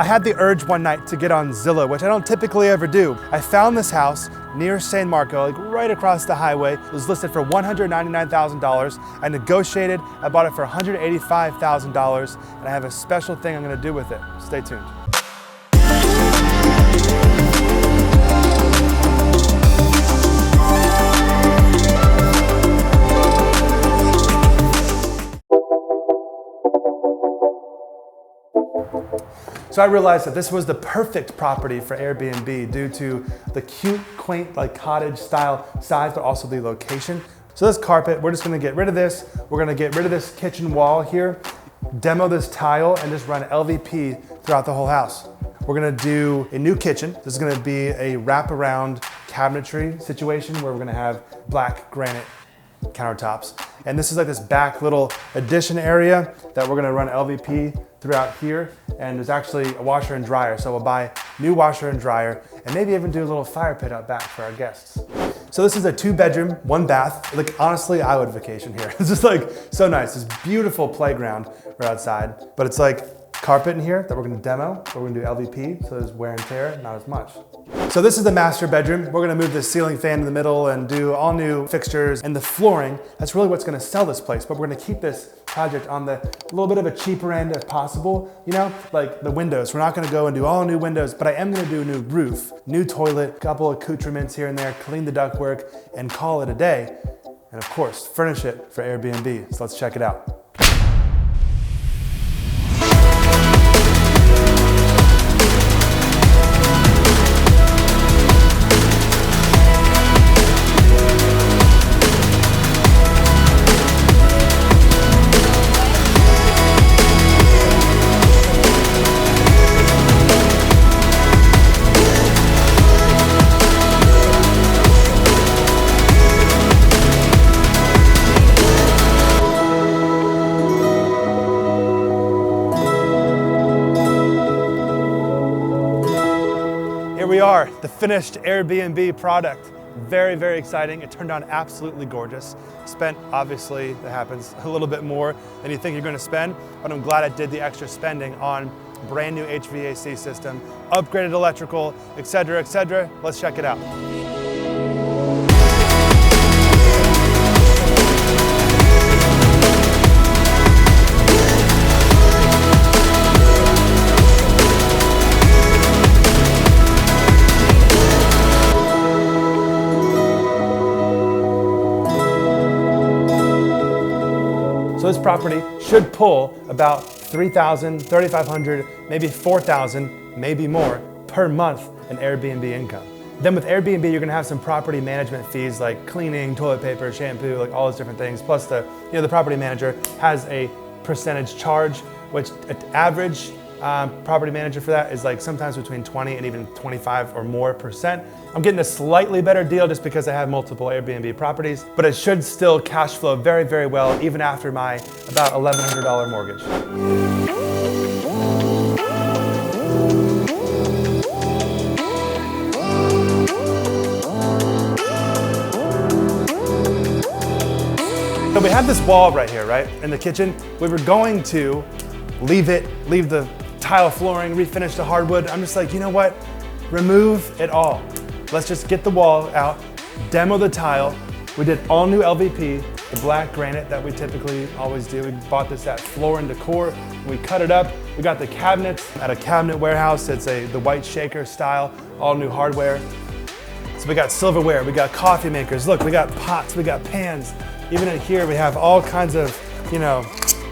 I had the urge one night to get on Zillow, which I don't typically ever do. I found this house near San Marco, like right across the highway. It was listed for $199,000. I negotiated, I bought it for $185,000, and I have a special thing I'm gonna do with it. Stay tuned. So I realized that this was the perfect property for Airbnb due to the cute, quaint, like cottage style size, but also the location. So this carpet, we're just gonna get rid of this. We're gonna get rid of this kitchen wall here, demo this tile, and just run LVP throughout the whole house. We're gonna do a new kitchen. This is gonna be a wraparound cabinetry situation where we're gonna have black granite countertops. And this is like this back little addition area that we're gonna run LVP throughout here. And there's actually a washer and dryer. So we'll buy new washer and dryer and maybe even do a little fire pit out back for our guests. So this is a 2-bedroom, 1 bath. Like honestly, I would vacation here. It's just like so nice. This beautiful playground right outside, but it's like carpet in here that we're gonna demo, but we're gonna do LVP, so there's wear and tear, not as much. So this is the master bedroom. We're gonna move this ceiling fan in the middle and do all new fixtures and the flooring. That's really what's gonna sell this place, but we're gonna keep this project on the little bit of a cheaper end if possible, you know, like the windows. We're not gonna go and do all new windows, but I am gonna do a new roof, new toilet, couple accoutrements here and there, clean the ductwork, and call it a day. And of course, furnish it for Airbnb. So let's check it out. Here we are, the finished Airbnb product. Very, very exciting. It turned out absolutely gorgeous. Spent, obviously, that happens, a little bit more than you think you're gonna spend, but I'm glad I did the extra spending on brand new HVAC system, upgraded electrical, et cetera, et cetera. Let's check it out. So this property should pull about $3,000, $3,500, maybe $4,000, maybe more per month in Airbnb income. Then with Airbnb, you're gonna have some property management fees like cleaning, toilet paper, shampoo, like all those different things. Plus the property manager has a percentage charge, which an average property manager for that is like sometimes between 20 and even 25 or more %. I'm getting a slightly better deal just because I have multiple Airbnb properties, but it should still cash flow very, very well even after my about $1,100 mortgage. So we have this wall right here, right, in the kitchen. We were going to leave the tile flooring, refinish the hardwood. I'm just like, you know what? Remove it all. Let's just get the wall out, demo the tile. We did all new LVP, the black granite that we typically always do. We bought this at Floor & Decor. We cut it up. We got the cabinets at a cabinet warehouse. It's the white shaker style, all new hardware. So we got silverware, we got coffee makers. Look, we got pots, we got pans. Even in here, we have all kinds of,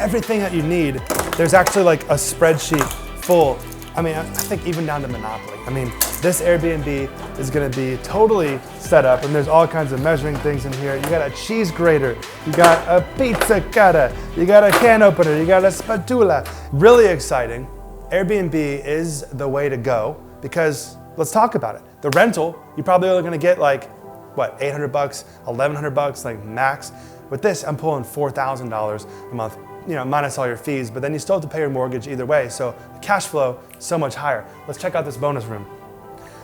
everything that you need. There's actually like a spreadsheet full. I mean, I think even down to Monopoly. I mean, this Airbnb is gonna be totally set up, and there's all kinds of measuring things in here. You got a cheese grater, you got a pizza cutter, you got a can opener, you got a spatula. Really exciting. Airbnb is the way to go because let's talk about it. The rental, you're probably only gonna get like, what, $800, $1,100, like max. With this, I'm pulling $4,000 a month, minus all your fees, but then you still have to pay your mortgage either way. So the cash flow, so much higher. Let's check out this bonus room.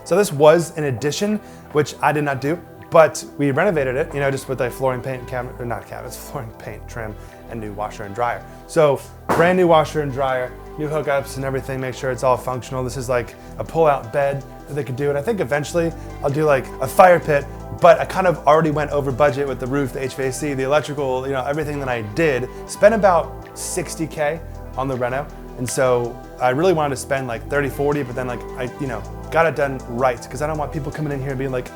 So this was an addition, which I did not do, but we renovated it, just with a flooring paint cabinet, or not cabinets, flooring paint, trim, and new washer and dryer. So brand new washer and dryer, new hookups and everything, make sure it's all functional. This is like a pull-out bed that they could do. And I think eventually I'll do like a fire pit, but I kind of already went over budget with the roof, the HVAC, the electrical, everything that I did. Spent about $60K on the reno. And so I really wanted to spend like 30, 40, but then like I got it done right, because I don't want people coming in here and being like,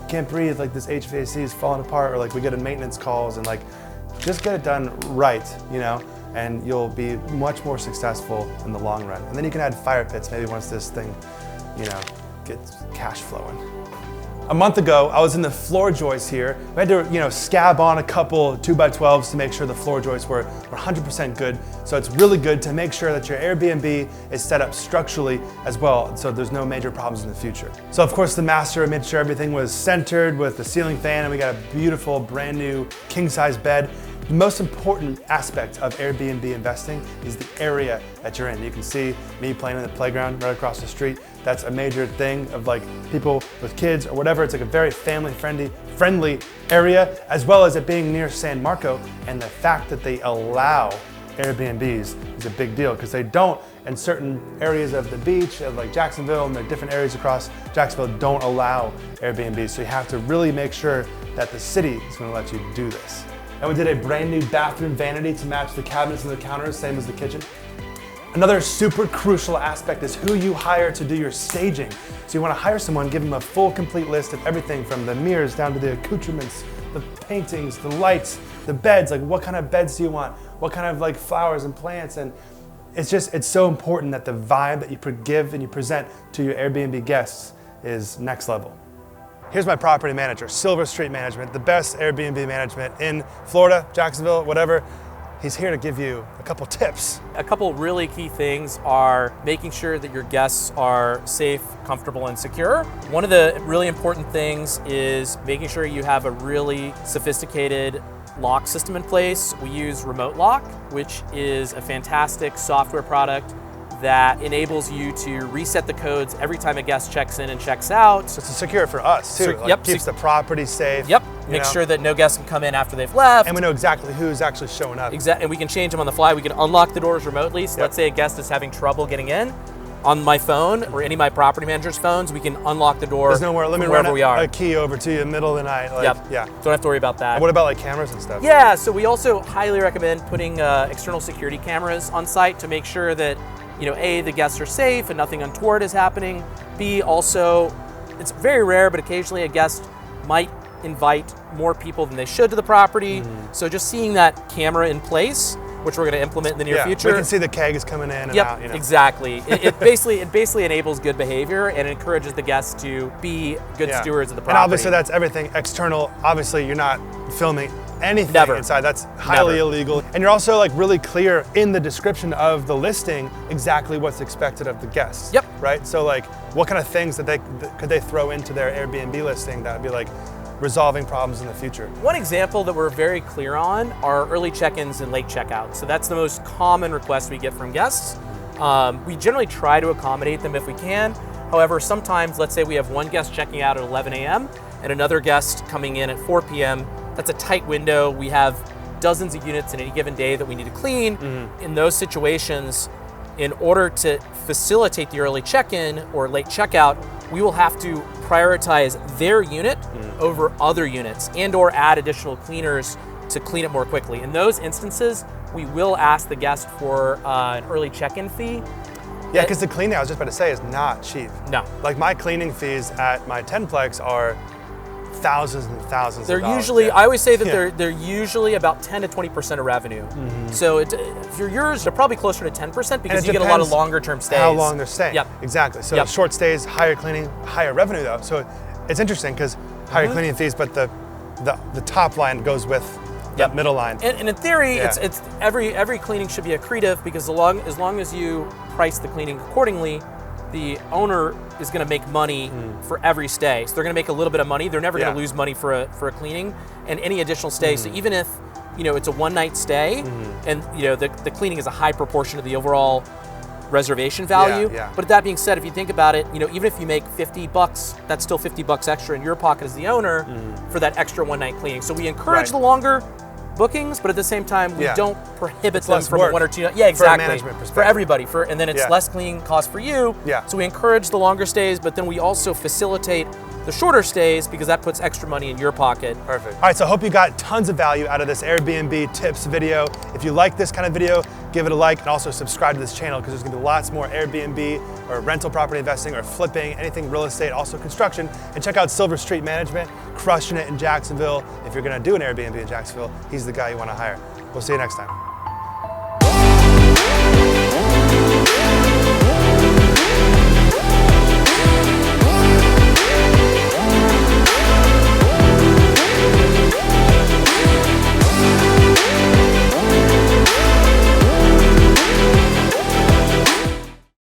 can't breathe, like this HVAC is falling apart, or like we get in maintenance calls, and like, just get it done right, and you'll be much more successful in the long run. And then you can add fire pits maybe once this thing, gets cash flowing. A month ago, I was in the floor joists here. We had to, scab on a couple 2x12s to make sure the floor joists were 100% good. So it's really good to make sure that your Airbnb is set up structurally as well, so there's no major problems in the future. So of course the master made sure everything was centered with the ceiling fan, and we got a beautiful brand new king-size bed. The most important aspect of Airbnb investing is the area that you're in. You can see me playing in the playground right across the street. That's a major thing of like people with kids or whatever. It's like a very family-friendly area, as well as it being near San Marco. And the fact that they allow Airbnbs is a big deal, because they don't in certain areas of the beach, of like Jacksonville, and the different areas across Jacksonville don't allow Airbnbs. So you have to really make sure that the city is going to let you do this. And we did a brand new bathroom vanity to match the cabinets and the counters, same as the kitchen. Another super crucial aspect is who you hire to do your staging. So you want to hire someone, give them a full, complete list of everything from the mirrors down to the accoutrements, the paintings, the lights, the beds, like what kind of beds do you want? What kind of like flowers and plants? And it's so important that the vibe that you give and you present to your Airbnb guests is next level. Here's my property manager, Silver Street Management, the best Airbnb management in Florida, Jacksonville, whatever. He's here to give you a couple tips. A couple really key things are making sure that your guests are safe, comfortable, and secure. One of the really important things is making sure you have a really sophisticated lock system in place. We use Remote Lock, which is a fantastic software product that enables you to reset the codes every time a guest checks in and checks out. So it's secure for us too. Keeps the property safe. Yep. Make sure that no guests can come in after they've left. And we know exactly who's actually showing up. Exactly. And we can change them on the fly. We can unlock the doors remotely. So let's say a guest is having trouble getting in. On my phone or any of my property managers' phones, we can unlock the door. There's nowhere. Let me run a key over to you in the middle of the night. Yeah. Don't have to worry about that. And what about like cameras and stuff? Yeah. So we also highly recommend putting external security cameras on site to make sure that A, the guests are safe and nothing untoward is happening. B, also, it's very rare, but occasionally a guest might invite more people than they should to the property. So just seeing that camera in place, which we're going to implement in the near future. We can see the kegs coming in and out. Exactly. It basically enables good behavior and encourages the guests to be good stewards of the property. And obviously that's everything external. Obviously you're not filming anything inside. That's highly illegal. And you're also like really clear in the description of the listing exactly what's expected of the guests. Yep. Right? So like what kind of things that could they throw into their Airbnb listing that would be like resolving problems in the future? One example that we're very clear on are early check-ins and late check-outs. So that's the most common request we get from guests. We generally try to accommodate them if we can. However, sometimes, let's say we have one guest checking out at 11 a.m. and another guest coming in at 4 p.m. That's a tight window. We have dozens of units in any given day that we need to clean. In those situations, in order to facilitate the early check-in or late checkout, we will have to prioritize their unit over other units and or add additional cleaners to clean it more quickly. In those instances, we will ask the guest for an early check-in fee. Yeah, because the cleaning, I was just about to say, is not cheap. No. Like my cleaning fees at my 10-plex are thousands and thousands of dollars. Usually, I always say that they're usually about 10 to 20% of revenue. So for yours, they're probably closer to 10% because you get a lot of longer term stays. How long they're staying. Yep. Exactly. So short stays, higher cleaning, higher revenue though. So it's interesting because higher cleaning fees, but the top line goes with the middle line. And in theory, it's every cleaning should be accretive because as long as you price the cleaning accordingly, the owner is going to make money for every stay. So they're going to make a little bit of money. They're never going to lose money for a cleaning and any additional stay. So even if it's a one-night stay and the cleaning is a high proportion of the overall reservation value. But that being said, if you think about it, even if you make $50, that's still $50 extra in your pocket as the owner for that extra one-night cleaning. So we encourage the longer, bookings, but at the same time, we Yeah. don't prohibit them less from work one or two. Yeah, exactly. management perspective. For everybody, and then it's Yeah. less cleaning cost for you. Yeah. So we encourage the longer stays, but then we also facilitate the shorter stays because that puts extra money in your pocket. Perfect. All right, so I hope you got tons of value out of this Airbnb tips video. If you like this kind of video, give it a like and also subscribe to this channel because there's gonna be lots more Airbnb or rental property investing or flipping, anything real estate, also construction. And check out Silver Street Management, crushing it in Jacksonville. If you're gonna do an Airbnb in Jacksonville, he's the guy you wanna hire. We'll see you next time.